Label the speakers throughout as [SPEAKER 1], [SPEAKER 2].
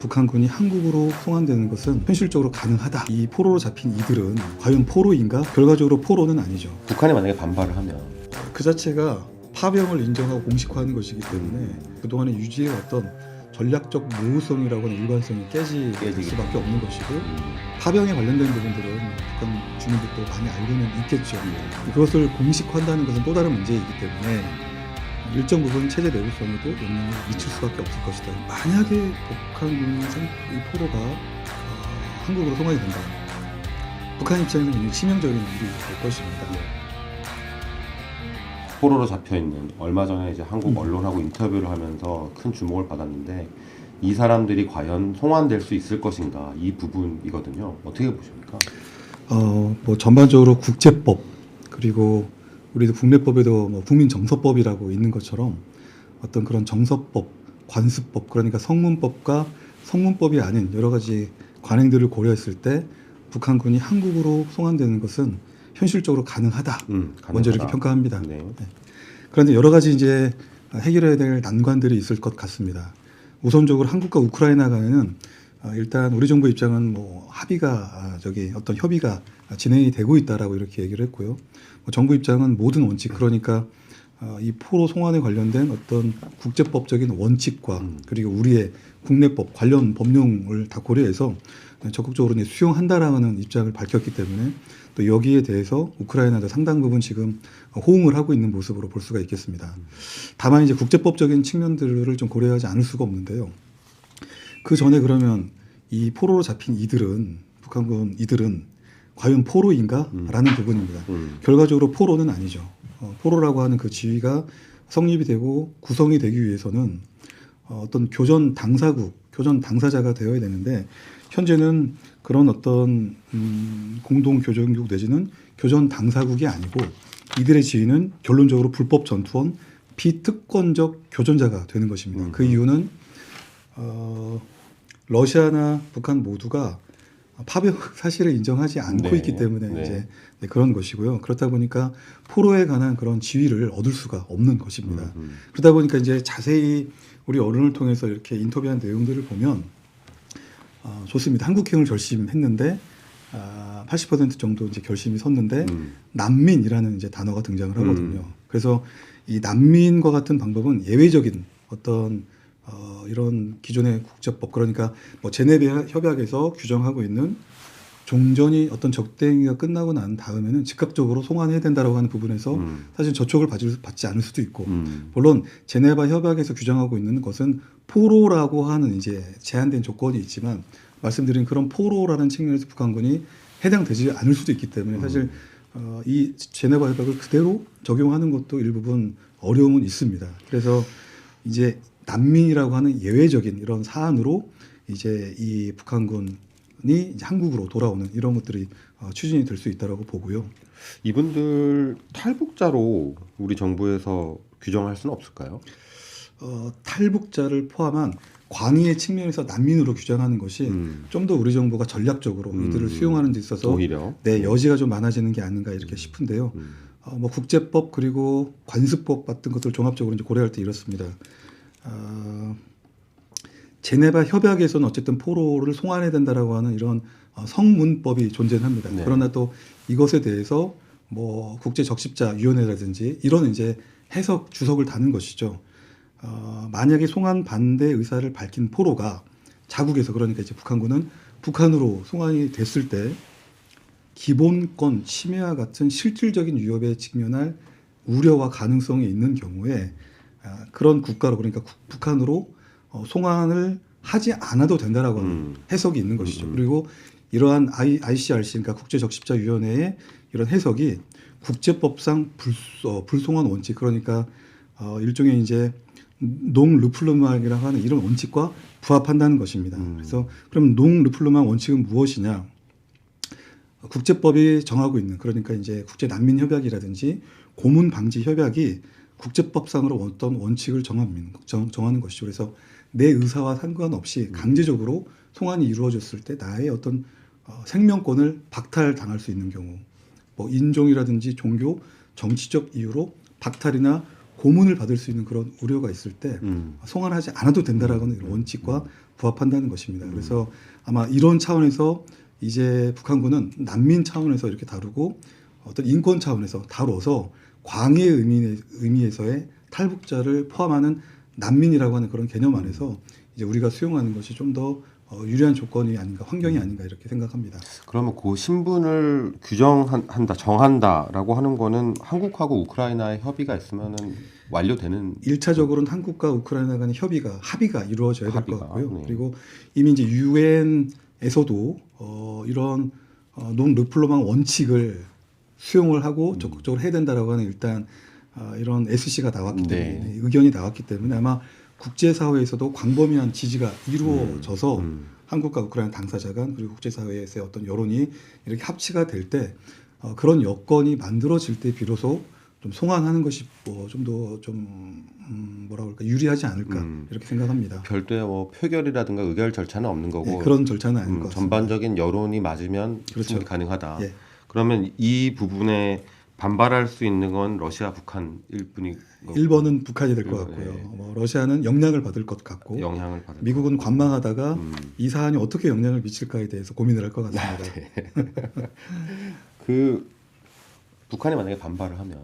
[SPEAKER 1] 북한군이 한국으로 송환되는 것은 현실적으로 가능하다. 이 포로로 잡힌 이들은 과연 포로인가? 결과적으로 포로는 아니죠.
[SPEAKER 2] 북한이 만약에 반발을 하면
[SPEAKER 1] 그 자체가 파병을 인정하고 공식화하는 것이기 때문에 그동안에 유지해왔던 전략적 모호성이라고 하는 일관성이 깨질 수밖에 없는 것이고, 파병에 관련된 부분들은 북한 주민들도 많이 알고는 있겠죠. 그것을 공식화한다는 것은 또 다른 문제이기 때문에 일정 부분 체제 내부성에도 영향을 미칠 수밖에 없을 것이다. 만약에 북한군 이 포로가 한국으로 송환이 된다, 북한 입장에서는 굉장히 치명적인 일이 될 것입니다.
[SPEAKER 2] 포로로 잡혀 있는, 얼마 전에 이제 한국 언론하고 인터뷰를 하면서 큰 주목을 받았는데, 이 사람들이 과연 송환될 수 있을 것인가, 이 부분이거든요. 어떻게 보십니까?
[SPEAKER 1] 뭐 전반적으로 국제법, 그리고 우리도 국내법에도 뭐 국민정서법이라고 있는 것처럼 어떤 그런 정서법, 관습법, 그러니까 성문법과 성문법이 아닌 여러 가지 관행들을 고려했을 때 북한군이 한국으로 송환되는 것은 현실적으로 가능하다. 먼저 이렇게 평가합니다.
[SPEAKER 2] 네.
[SPEAKER 1] 그런데 여러 가지 이제 해결해야 될 난관들이 있을 것 같습니다. 우선적으로 한국과 우크라이나 간에는 일단 우리 정부 입장은 뭐 어떤 협의가 진행이 되고 있다라고 이렇게 얘기를 했고요. 정부 입장은 모든 원칙, 그러니까 이 포로 송환에 관련된 어떤 국제법적인 원칙과 그리고 우리의 국내법 관련 법령을 다 고려해서 적극적으로 수용한다라는 입장을 밝혔기 때문에, 또 여기에 대해서 우크라이나도 상당 부분 지금 호응을 하고 있는 모습으로 볼 수가 있겠습니다. 다만 이제 국제법적인 측면들을 좀 고려하지 않을 수가 없는데요. 그 전에 그러면 이 포로로 잡힌 북한군 이들은 과연 포로인가? 라는 부분입니다. 결과적으로 포로는 아니죠. 포로라고 하는 그 지위가 성립이 되고 구성이 되기 위해서는 어떤 교전 당사자가 되어야 되는데, 현재는 그런 어떤 공동 교전국 내지는 교전 당사국이 아니고 이들의 지위는 결론적으로 불법 전투원, 비특권적 교전자가 되는 것입니다. 그 이유는 러시아나 북한 모두가 파병 사실을 인정하지 않고 있기 때문에 이제 그런 것이고요. 그렇다 보니까 포로에 관한 그런 지위를 얻을 수가 없는 것입니다. 그러다 보니까 이제 자세히 우리 언론을 통해서 이렇게 인터뷰한 내용들을 보면 좋습니다. 한국행을 결심했는데 80% 정도 이제 결심이 섰는데 난민이라는 이제 단어가 등장을 하거든요. 그래서 이 난민과 같은 방법은 예외적인 어떤 이런 기존의 국제법, 그러니까 뭐 제네베 협약에서 규정하고 있는 종전이 어떤 적대행위가 끝나고 난 다음에는 즉각적으로 송환해야 된다라고 하는 부분에서 사실 저촉을 받지 않을 수도 있고, 물론 제네바 협약에서 규정하고 있는 것은 포로라고 하는 이제 제한된 조건이 있지만, 말씀드린 그런 포로라는 측면에서 북한군이 해당되지 않을 수도 있기 때문에 사실 이 제네바 협약을 그대로 적용하는 것도 일부분 어려움은 있습니다. 그래서 이제 난민이라고 하는 예외적인 이런 사안으로 이제 이 북한군이 이제 한국으로 돌아오는 이런 것들이 추진이 될 수 있다라고 보고요.
[SPEAKER 2] 이분들 탈북자로 우리 정부에서 규정할 수는 없을까요?
[SPEAKER 1] 탈북자를 포함한 광의의 측면에서 난민으로 규정하는 것이 좀 더 우리 정부가 전략적으로 이들을 수용하는 데 있어서
[SPEAKER 2] 오히려
[SPEAKER 1] 여지가 좀 많아지는 게 아닌가 이렇게 싶은데요. 뭐 국제법 그리고 관습법 같은 것들 종합적으로 이제 고려할 때 이렇습니다. 제네바 협약에서는 어쨌든 포로를 송환해야 된다라고 하는 이런 성문법이 존재합니다. 그러나 또 이것에 대해서 뭐 국제적십자위원회라든지 이런 이제 해석 주석을 다는 것이죠. 만약에 송환 반대 의사를 밝힌 포로가 자국에서, 그러니까 이제 북한군은 북한으로 송환이 됐을 때 기본권 침해와 같은 실질적인 위협에 직면할 우려와 가능성이 있는 경우에 그런 국가로, 그러니까 북한으로 송환을 하지 않아도 된다라고 하는 해석이 있는 것이죠. 그리고 이러한 ICRC, 그러니까 국제적십자위원회의 이런 해석이 국제법상 불송환 원칙, 그러니까 일종의 이제 농르플르망이라고 하는 이런 원칙과 부합한다는 것입니다. 그래서 그럼 농르플르망 원칙은 무엇이냐? 국제법이 정하고 있는, 그러니까 이제 국제난민협약이라든지 고문방지협약이 국제법상으로 어떤 원칙을 정하는 것이죠. 그래서 내 의사와 상관없이 강제적으로 송환이 이루어졌을 때 나의 어떤 생명권을 박탈당할 수 있는 경우, 뭐 인종이라든지 종교, 정치적 이유로 박탈이나 고문을 받을 수 있는 그런 우려가 있을 때 송환하지 않아도 된다라는 이런 원칙과 부합한다는 것입니다. 그래서 아마 이런 차원에서 이제 북한군은 난민 차원에서 이렇게 다루고 어떤 인권 차원에서 다뤄서 광해의 의미에서의 탈북자를 포함하는 난민이라고 하는 그런 개념 안에서 이제 우리가 수용하는 것이 좀 더 유리한 조건이 아닌가, 환경이 아닌가 이렇게 생각합니다.
[SPEAKER 2] 그러면 그 신분을 규정한다, 정한다라고 하는 거는 한국하고 우크라이나의 협의가 있으면은 완료되는
[SPEAKER 1] 1차적으르는 한국과 우크라이나 간의 합의가 이루어져야 될 것
[SPEAKER 2] 합의가,
[SPEAKER 1] 같고요.
[SPEAKER 2] 네.
[SPEAKER 1] 그리고 이미 이제 유엔에서도 이런 논 르플로망 원칙을 수용을 하고 적극적으로 해야 된다라고 하는 일단 이런 SC가 나왔기 때문에
[SPEAKER 2] 네.
[SPEAKER 1] 의견이 나왔기 때문에 아마 국제사회에서도 광범위한 지지가 이루어져서 한국과 우크라이나 당사자 간 그리고 국제사회에서의 어떤 여론이 이렇게 합치가 될 때 그런 여건이 만들어질 때 비로소 좀 송환하는 것이 좀 더 좀 뭐라 그럴까 유리하지 않을까 이렇게 생각합니다.
[SPEAKER 2] 별도의 뭐 표결이라든가 의결 절차는 없는 거고
[SPEAKER 1] 네, 그런 절차는 아닐 것 같습니다.
[SPEAKER 2] 전반적인 여론이 맞으면
[SPEAKER 1] 그렇죠.
[SPEAKER 2] 충분히 가능하다.
[SPEAKER 1] 예.
[SPEAKER 2] 그러면 이 부분에 반발할 수 있는 건 러시아, 북한일 뿐인 거고
[SPEAKER 1] 1번은 북한이 될 것
[SPEAKER 2] 일본,
[SPEAKER 1] 같고요.
[SPEAKER 2] 예.
[SPEAKER 1] 뭐 러시아는 영향을 받을 것 같고
[SPEAKER 2] 영향을 받을
[SPEAKER 1] 미국은 관망하다가
[SPEAKER 2] 음.
[SPEAKER 1] 이 사안이 어떻게 영향을 미칠까에 대해서 고민을 할 것 같습니다.
[SPEAKER 2] 그 북한이 만약에 반발을 하면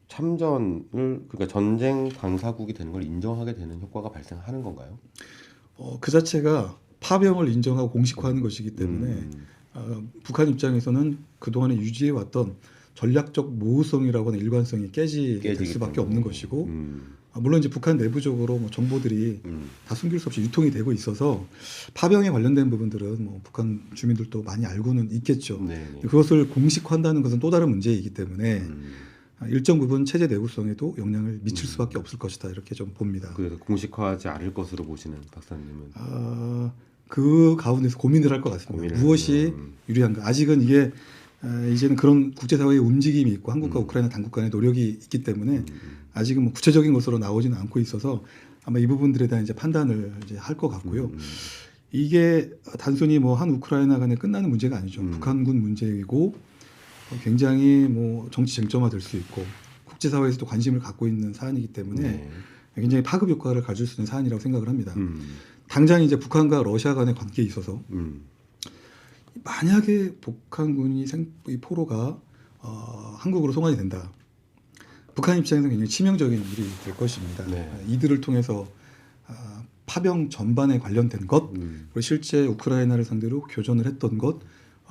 [SPEAKER 2] 참전을 그러니까 전쟁 당사국이 되는 걸 인정하게 되는 효과가 발생하는 건가요?
[SPEAKER 1] 그 자체가 파병을 인정하고 공식화하는 것이기 때문에 북한 입장에서는 그동안에 유지해왔던 전략적 모호성이라고 하는 일관성이 깨지게 될
[SPEAKER 2] 깨지기
[SPEAKER 1] 수밖에
[SPEAKER 2] 때문에.
[SPEAKER 1] 없는 것이고 물론 이제 북한 내부적으로 뭐 정보들이 다 숨길 수 없이 유통이 되고 있어서 파병에 관련된 부분들은 뭐 북한 주민들도 많이 알고는 있겠죠.
[SPEAKER 2] 네.
[SPEAKER 1] 그것을 공식화한다는 것은 또 다른 문제이기 때문에 일정 부분 체제 내구성에도 영향을 미칠 수밖에 없을 것이다 이렇게 좀 봅니다.
[SPEAKER 2] 그래서 공식화하지 않을 것으로 보시는 박사님은
[SPEAKER 1] 그 가운데서 고민을 할 것 같습니다. 무엇이 유리한가? 아직은 이게 이제는 그런 국제사회의 움직임이 있고 한국과 우크라이나 당국 간의 노력이 있기 때문에 아직은 뭐 구체적인 것으로 나오지는 않고 있어서 아마 이 부분들에 대한 이제 판단을 이제 할 것 같고요. 이게 단순히 뭐 한 우크라이나 간에 끝나는 문제가 아니죠. 북한군 문제이고 굉장히 뭐 정치 쟁점화 될 수 있고 국제사회에서도 관심을 갖고 있는 사안이기 때문에 굉장히 파급 효과를 가질 수 있는 사안이라고 생각을 합니다. 당장 이제 북한과 러시아 간의 관계에 있어서 만약에 북한군이 이 포로가 한국으로 송환이 된다. 북한 입장에서는 굉장히 치명적인 일이 될 것입니다.
[SPEAKER 2] 네.
[SPEAKER 1] 이들을 통해서 파병 전반에 관련된 것, 그리고 실제 우크라이나를 상대로 교전을 했던 것,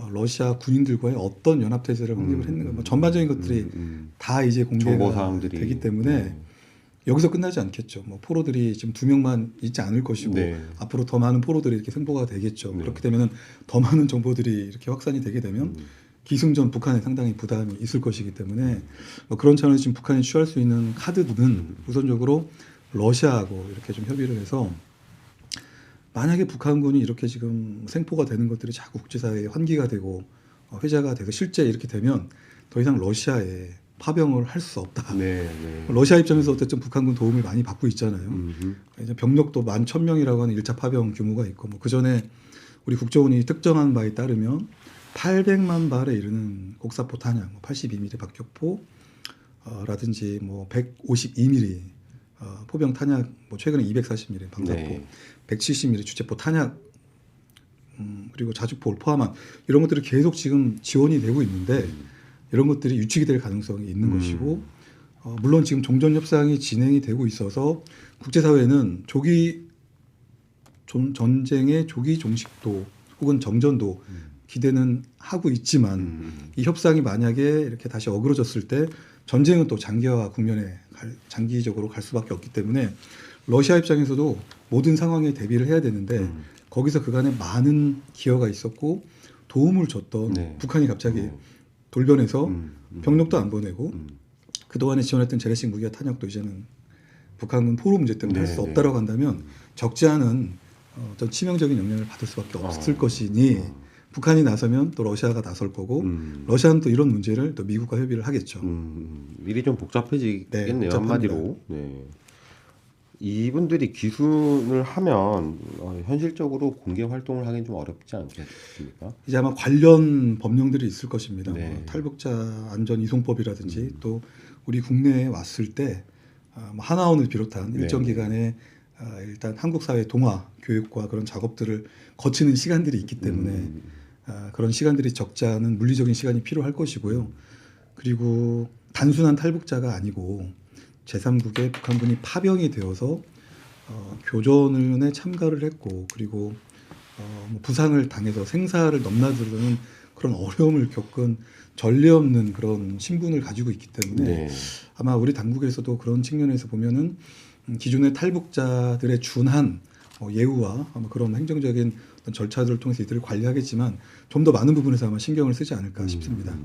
[SPEAKER 1] 러시아 군인들과의 어떤 연합태세를 확립을 했는가, 뭐 전반적인 것들이 다 이제 공개가
[SPEAKER 2] 정보사항들이
[SPEAKER 1] 되기 때문에 여기서 끝나지 않겠죠. 뭐 포로들이 지금 2명만 있지 않을 것이고 앞으로 더 많은 포로들이 이렇게 생포가 되겠죠. 그렇게 되면은 더 많은 정보들이 이렇게 확산이 되게 되면 기승전 북한에 상당히 부담이 있을 것이기 때문에 뭐 그런 차원에서 지금 북한이 취할 수 있는 카드는 우선적으로 러시아하고 이렇게 좀 협의를 해서 만약에 북한군이 이렇게 지금 생포가 되는 것들이 자꾸 국제사회에 환기가 되고 회자가 돼서 실제 이렇게 되면 더 이상 러시아에 파병을 할 수 없다. 러시아 입장에서 어쨌든 북한군 도움을 많이 받고 있잖아요. 이제 병력도 11,000명이라고 하는 1차 파병 규모가 있고 뭐 그전에 우리 국정원이 특정한 바에 따르면 800만 발에 이르는 곡사포 탄약, 82mm 박격포 라든지 뭐 152mm 포병 탄약, 뭐 최근에 240mm 방사포, 170mm 주체포 탄약 그리고 자주포를 포함한 이런 것들이 계속 지금 지원이 되고 있는데 이런 것들이 유축이 될 가능성이 있는 것이고 물론 지금 종전 협상이 진행이 되고 있어서 국제사회는 전쟁의 조기 종식도 혹은 정전도 기대는 하고 있지만 이 협상이 만약에 이렇게 다시 어그러졌을 때 전쟁은 또 장기화 국면에 장기적으로 갈 수밖에 없기 때문에 러시아 입장에서도 모든 상황에 대비를 해야 되는데 거기서 그간에 많은 기여가 있었고 도움을 줬던 북한이 갑자기 돌변해서 병력도 안 보내고 그동안에 지원했던 재래식 무기와 탄약도 이제는 북한군 포로 문제 때문에 할 수 없다라고 한다면 적지 않은 어떤 치명적인 영향을 받을 수밖에 없을 것이니 북한이 나서면 또 러시아가 나설 거고 러시아는 또 이런 문제를 또 미국과 협의를 하겠죠.
[SPEAKER 2] 일이 좀 복잡해지겠네요.
[SPEAKER 1] 복잡합니다.
[SPEAKER 2] 한마디로. 이분들이 기순을 하면 현실적으로 공개 활동을 하기는 좀 어렵지 않겠습니까?
[SPEAKER 1] 이제 아마 관련 법령들이 있을 것입니다.
[SPEAKER 2] 네.
[SPEAKER 1] 뭐 탈북자 안전 이송법이라든지 또 우리 국내에 왔을 때 뭐 하나원을 비롯한 일정
[SPEAKER 2] 네.
[SPEAKER 1] 기간에 일단 한국 사회 동화 교육과 그런 작업들을 거치는 시간들이 있기 때문에 그런 시간들이 적지 않은 물리적인 시간이 필요할 것이고요. 그리고 단순한 탈북자가 아니고 제3국의 북한군이 파병이 되어서 교전에 참가를 했고 그리고 뭐 부상을 당해서 생사를 넘나드는 그런 어려움을 겪은 전례 없는 그런 신분을 가지고 있기 때문에
[SPEAKER 2] 네.
[SPEAKER 1] 아마 우리 당국에서도 그런 측면에서 보면은 기존의 탈북자들의 준한 예우와 아마 그런 행정적인 어떤 절차들을 통해서 이들을 관리하겠지만 좀 더 많은 부분에서 아마 신경을 쓰지 않을까 싶습니다.